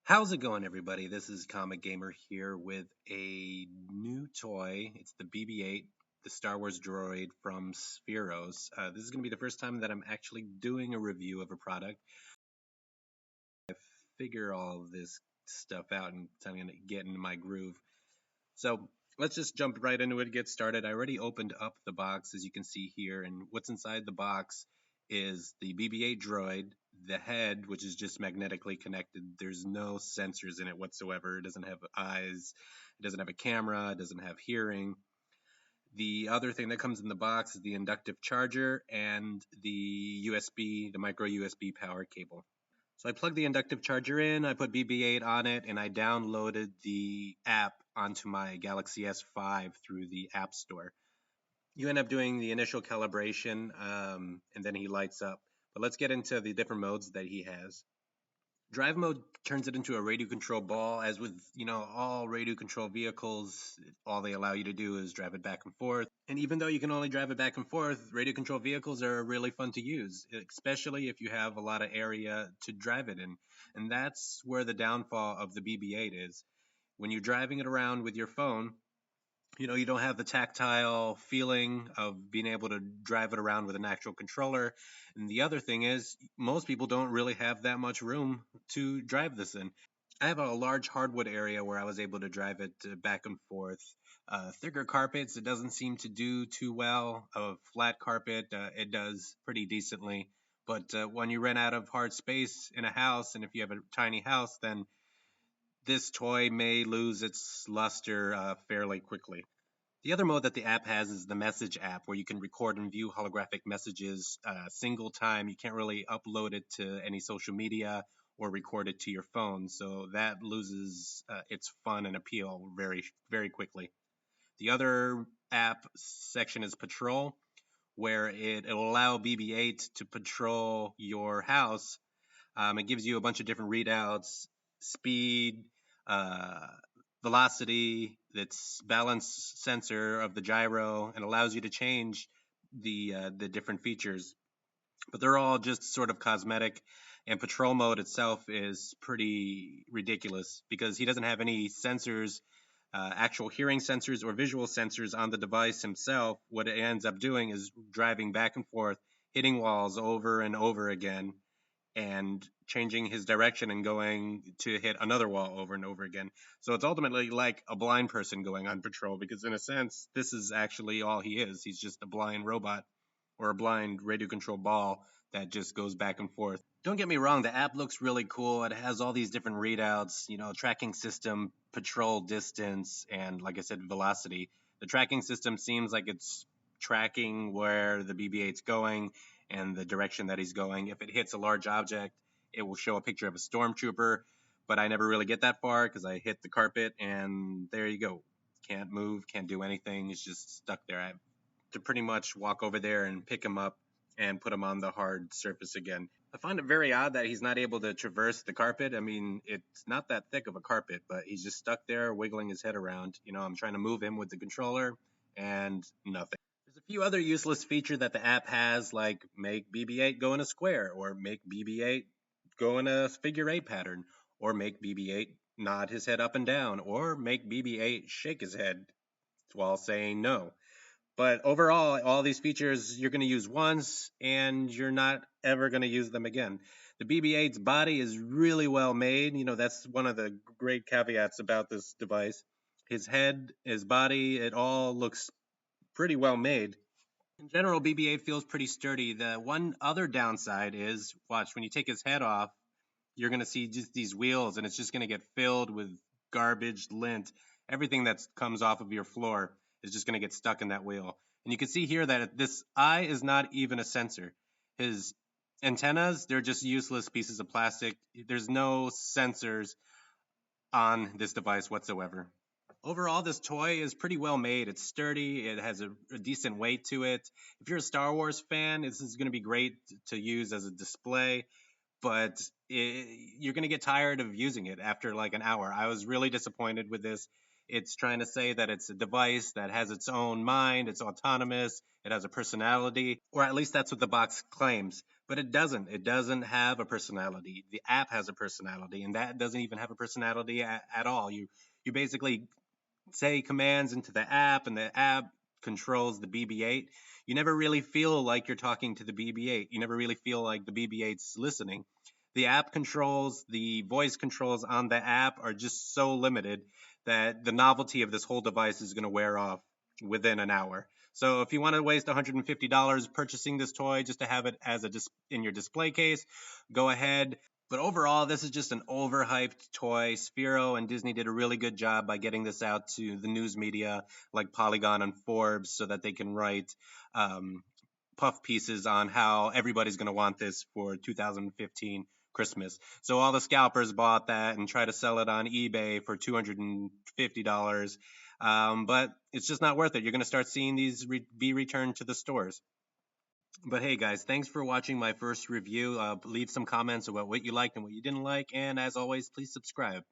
How's it going, everybody? This is Comic Gamer here with a new toy. It's the BB-8, the Star Wars droid from Spheros. This is going to be the first time that I'm actually doing a review of a product. Figure all of this stuff out and I'm going to get into my groove. So let's just jump right into it, get started. I already opened up the box, as you can see here, and what's inside the box is the BB-8 droid, the head, which is just magnetically connected. There's no sensors in it whatsoever. It doesn't have eyes, it doesn't have a camera, it doesn't have hearing. The other thing that comes in the box is the inductive charger and the USB, the micro USB power cable. So I plugged the inductive charger in, I put BB-8 on it, and I downloaded the app onto my Galaxy S5 through the App Store. You end up doing the initial calibration, and then he lights up. But let's get into the different modes that he has. Drive mode turns it into a radio control ball. As with, all radio control vehicles, all they allow you to do is drive it back and forth. And even though you can only drive it back and forth, radio control vehicles are really fun to use, especially if you have a lot of area to drive it in. And that's where the downfall of the BB-8 is. When you're driving it around with your phone, you don't have the tactile feeling of being able to drive it around with an actual controller. And the other thing is, most people don't really have that much room to drive this in. I have a large hardwood area where I was able to drive it back and forth. Thicker carpets, it doesn't seem to do too well. A flat carpet, it does pretty decently. But when you run out of hard space in a house, and if you have a tiny house, then this toy may lose its luster fairly quickly. The other mode that the app has is the message app, where you can record and view holographic messages single time. You can't really upload it to any social media or record it to your phone, so that loses its fun and appeal very, very quickly. The other app section is Patrol, where it'll allow BB-8 to patrol your house. It gives you a bunch of different readouts, speed, uh, velocity, its balance sensor of the gyro, and allows you to change the different features. But they're all just sort of cosmetic. And patrol mode itself is pretty ridiculous because he doesn't have any sensors, actual hearing sensors or visual sensors on the device himself. What it ends up doing is driving back and forth, hitting walls over and over again, and changing his direction and going to hit another wall over and over again. So it's ultimately like a blind person going on patrol because, in a sense, this is actually all he is. He's just a blind robot or a blind radio control ball that just goes back and forth. Don't get me wrong, the app looks really cool. It has all these different readouts, tracking system, patrol distance, and like I said, velocity. The tracking system seems like it's tracking where the BB-8's going and the direction that he's going. If it hits a large object, it will show a picture of a stormtrooper, but I never really get that far because I hit the carpet and there you go. Can't move, can't do anything. It's just stuck there. I have to pretty much walk over there and pick him up and put him on the hard surface again. I find it very odd that he's not able to traverse the carpet. I mean, it's not that thick of a carpet, but he's just stuck there wiggling his head around. I'm trying to move him with the controller and nothing. There's a few other useless features that the app has, like make BB-8 go in a square, or make BB-8 go in a figure eight pattern, or make BB-8 nod his head up and down, or make BB-8 shake his head while saying no. But overall, all these features you're going to use once and you're not ever going to use them again. The BB-8's body is really well made. That's one of the great caveats about this device. His head, his body, it all looks pretty well made. In general, BB-8 feels pretty sturdy. The one other downside is, watch, when you take his head off, you're going to see just these wheels, and it's just going to get filled with garbage, lint. Everything that comes off of your floor is just going to get stuck in that wheel. And you can see here that this eye is not even a sensor. His antennas, they're just useless pieces of plastic. There's no sensors on this device whatsoever. Overall, this toy is pretty well made. It's sturdy. It has a decent weight to it. If you're a Star Wars fan, this is going to be great to use as a display, but you're going to get tired of using it after like an hour. I was really disappointed with this. It's trying to say that it's a device that has its own mind, it's autonomous, it has a personality, or at least that's what the box claims. but it doesn't. It doesn't have a personality. The app has a personality, and that doesn't even have a personality at all. You basically say commands into the app, and the app controls the BB-8. You never really feel like you're talking to the BB-8. You never really feel like the BB-8's listening. The app controls, the voice controls on the app are just so limited that the novelty of this whole device is going to wear off within an hour. So if you want to waste $150 purchasing this toy just to have it as in your display case, go ahead. But overall, this is just an overhyped toy. Sphero and Disney did a really good job by getting this out to the news media like Polygon and Forbes so that they can write um, puff pieces on how everybody's going to want this for 2015 Christmas. So all the scalpers bought that and try to sell it on eBay for $250. But it's just not worth it. You're going to start seeing these be returned to the stores. But hey, guys, thanks for watching my first review. Leave some comments about what you liked and what you didn't like. And as always, please subscribe.